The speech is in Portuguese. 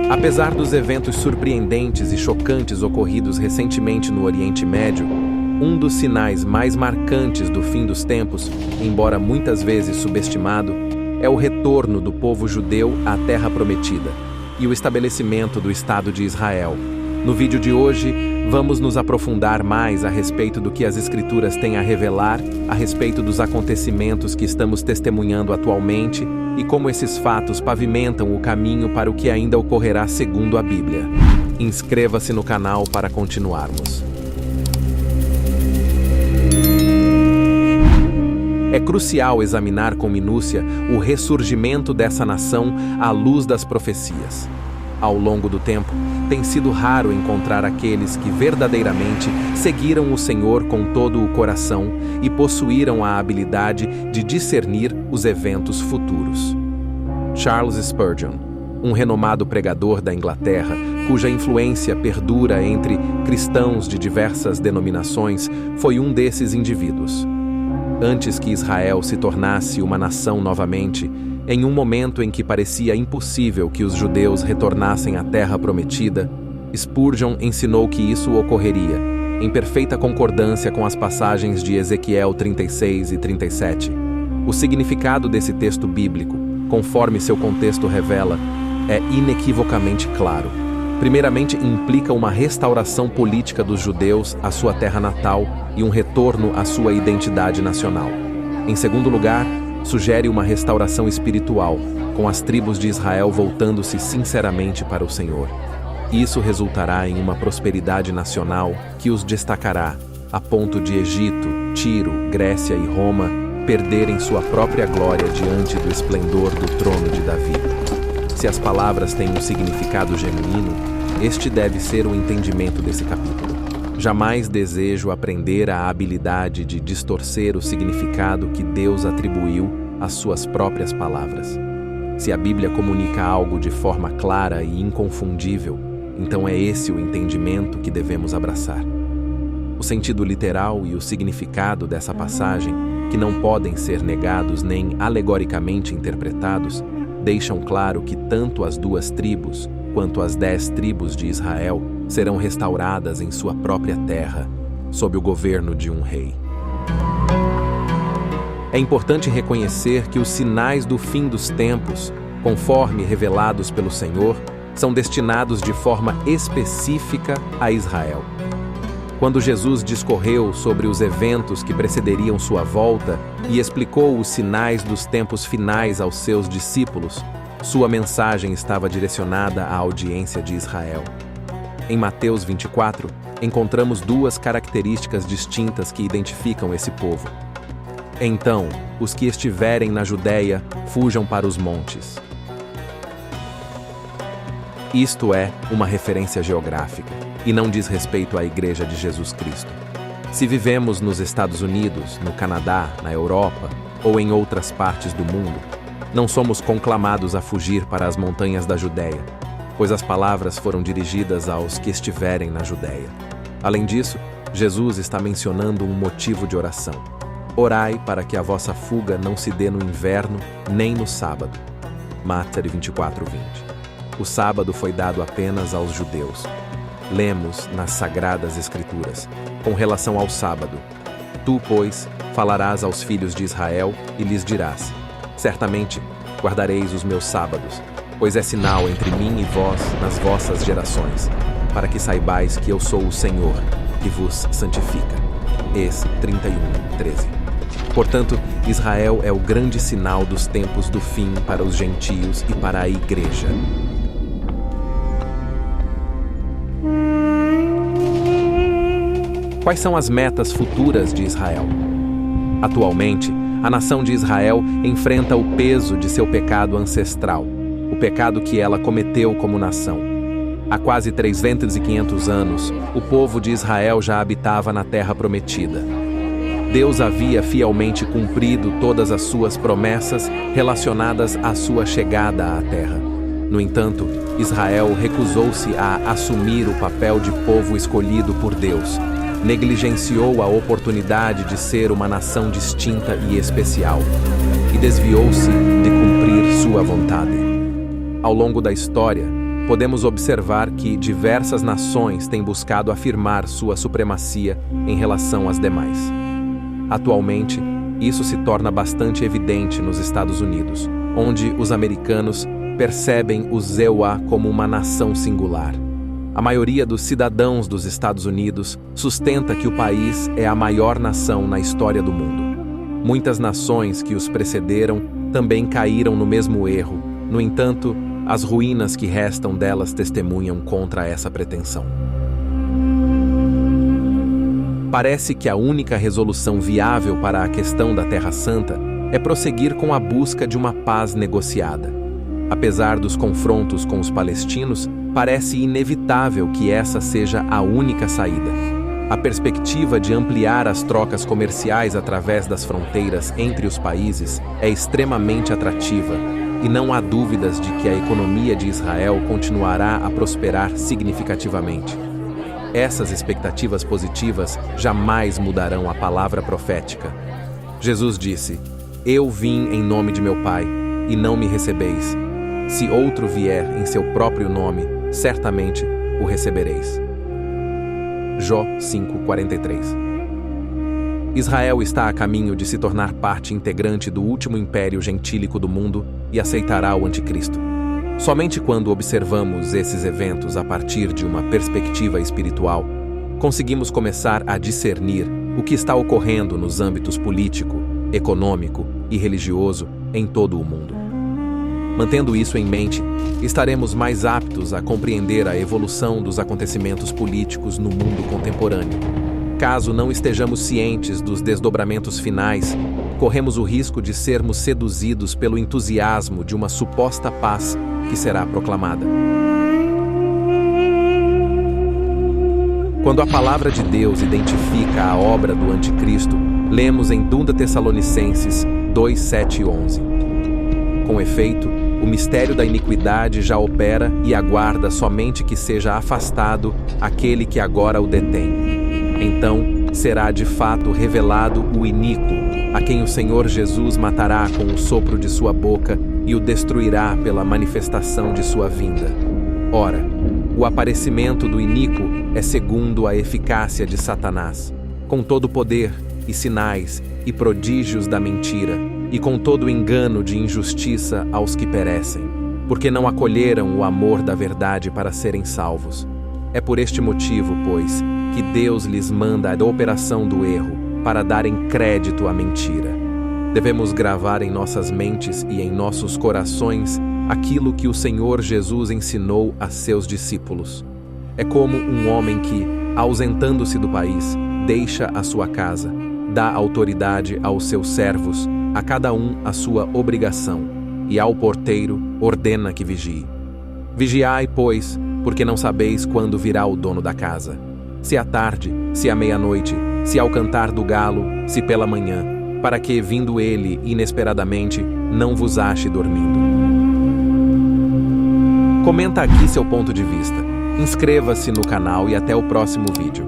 Apesar dos eventos surpreendentes e chocantes ocorridos recentemente no Oriente Médio, um dos sinais mais marcantes do fim dos tempos, embora muitas vezes subestimado, é o retorno do povo judeu à Terra Prometida e o estabelecimento do Estado de Israel. No vídeo de hoje, vamos nos aprofundar mais a respeito do que as Escrituras têm a revelar a respeito dos acontecimentos que estamos testemunhando atualmente e como esses fatos pavimentam o caminho para o que ainda ocorrerá segundo a Bíblia. Inscreva-se no canal para continuarmos. É crucial examinar com minúcia o ressurgimento dessa nação à luz das profecias. Ao longo do tempo, tem sido raro encontrar aqueles que verdadeiramente seguiram o Senhor com todo o coração e possuíram a habilidade de discernir os eventos futuros. Charles Spurgeon, um renomado pregador da Inglaterra, cuja influência perdura entre cristãos de diversas denominações, foi um desses indivíduos. Antes que Israel se tornasse uma nação novamente, em um momento em que parecia impossível que os judeus retornassem à Terra Prometida, Spurgeon ensinou que isso ocorreria, em perfeita concordância com as passagens de Ezequiel 36 e 37. O significado desse texto bíblico, conforme seu contexto revela, é inequivocamente claro. Primeiramente, implica uma restauração política dos judeus à sua terra natal e um retorno à sua identidade nacional. Em segundo lugar, sugere uma restauração espiritual, com as tribos de Israel voltando-se sinceramente para o Senhor. Isso resultará em uma prosperidade nacional que os destacará, a ponto de Egito, Tiro, Grécia e Roma perderem sua própria glória diante do esplendor do trono de Davi. Se as palavras têm um significado genuíno, este deve ser o entendimento desse capítulo. Jamais desejo aprender a habilidade de distorcer o significado que Deus atribuiu às suas próprias palavras. Se a Bíblia comunica algo de forma clara e inconfundível, então é esse o entendimento que devemos abraçar. O sentido literal e o significado dessa passagem, que não podem ser negados nem alegoricamente interpretados, deixam claro que tanto as 2 tribos quanto as 10 tribos de Israel serão restauradas em sua própria terra, sob o governo de um rei. É importante reconhecer que os sinais do fim dos tempos, conforme revelados pelo Senhor, são destinados de forma específica a Israel. Quando Jesus discorreu sobre os eventos que precederiam sua volta e explicou os sinais dos tempos finais aos seus discípulos, sua mensagem estava direcionada à audiência de Israel. Em Mateus 24, encontramos 2 características distintas que identificam esse povo. Então, os que estiverem na Judéia, fujam para os montes. Isto é uma referência geográfica e não diz respeito à Igreja de Jesus Cristo. Se vivemos nos Estados Unidos, no Canadá, na Europa ou em outras partes do mundo, não somos conclamados a fugir para as montanhas da Judéia, pois as palavras foram dirigidas aos que estiverem na Judéia. Além disso, Jesus está mencionando um motivo de oração. Orai para que a vossa fuga não se dê no inverno nem no sábado. Mateus 24:20. O sábado foi dado apenas aos judeus. Lemos nas Sagradas Escrituras, com relação ao sábado: Tu, pois, falarás aos filhos de Israel e lhes dirás: Certamente guardareis os meus sábados, pois é sinal entre mim e vós nas vossas gerações, para que saibais que eu sou o Senhor, que vos santifica. Êxodo 31:13. Portanto, Israel é o grande sinal dos tempos do fim para os gentios e para a Igreja. Quais são as metas futuras de Israel? Atualmente, a nação de Israel enfrenta o peso de seu pecado ancestral, o pecado que ela cometeu como nação. Há quase 3.500 anos, o povo de Israel já habitava na Terra Prometida. Deus havia fielmente cumprido todas as suas promessas relacionadas à sua chegada à Terra. No entanto, Israel recusou-se a assumir o papel de povo escolhido por Deus, negligenciou a oportunidade de ser uma nação distinta e especial. e desviou-se de cumprir sua vontade. Ao longo da história, podemos observar que diversas nações têm buscado afirmar sua supremacia em relação às demais. Atualmente, isso se torna bastante evidente nos Estados Unidos, onde os americanos percebem os EUA como uma nação singular. A maioria dos cidadãos dos Estados Unidos sustenta que o país é a maior nação na história do mundo. Muitas nações que os precederam também caíram no mesmo erro. No entanto, as ruínas que restam delas testemunham contra essa pretensão. Parece que a única resolução viável para a questão da Terra Santa é prosseguir com a busca de uma paz negociada. Apesar dos confrontos com os palestinos, parece inevitável que essa seja a única saída. A perspectiva de ampliar as trocas comerciais através das fronteiras entre os países é extremamente atrativa, e não há dúvidas de que a economia de Israel continuará a prosperar significativamente. Essas expectativas positivas jamais mudarão a palavra profética. Jesus disse: "Eu vim em nome de meu Pai, e não me recebeis. Se outro vier em seu próprio nome, certamente o recebereis." Jó 5:43. Israel está a caminho de se tornar parte integrante do último império gentílico do mundo e aceitará o anticristo. Somente quando observamos esses eventos a partir de uma perspectiva espiritual, conseguimos começar a discernir o que está ocorrendo nos âmbitos político, econômico e religioso em todo o mundo. Mantendo isso em mente, estaremos mais aptos a compreender a evolução dos acontecimentos políticos no mundo contemporâneo. Caso não estejamos cientes dos desdobramentos finais, corremos o risco de sermos seduzidos pelo entusiasmo de uma suposta paz que será proclamada. Quando a palavra de Deus identifica a obra do anticristo, lemos em 2 Tessalonicenses 2, 7 e 11. Com efeito, o mistério da iniquidade já opera e aguarda somente que seja afastado aquele que agora o detém. Então será de fato revelado o iníquo, a quem o Senhor Jesus matará com o sopro de sua boca e o destruirá pela manifestação de sua vinda. Ora, o aparecimento do iníquo é segundo a eficácia de Satanás, com todo poder e sinais e prodígios da mentira, e com todo engano de injustiça aos que perecem, porque não acolheram o amor da verdade para serem salvos. É por este motivo, pois, que Deus lhes manda a operação do erro, para darem crédito à mentira. Devemos gravar em nossas mentes e em nossos corações aquilo que o Senhor Jesus ensinou a seus discípulos. É como um homem que, ausentando-se do país, deixa a sua casa, dá autoridade aos seus servos, a cada um a sua obrigação, e ao porteiro ordena que vigie. Vigiai, pois, porque não sabeis quando virá o dono da casa. Se à tarde, se à meia-noite, se ao cantar do galo, se pela manhã, para que, vindo ele inesperadamente, não vos ache dormindo. Comenta aqui seu ponto de vista. Inscreva-se no canal e até o próximo vídeo.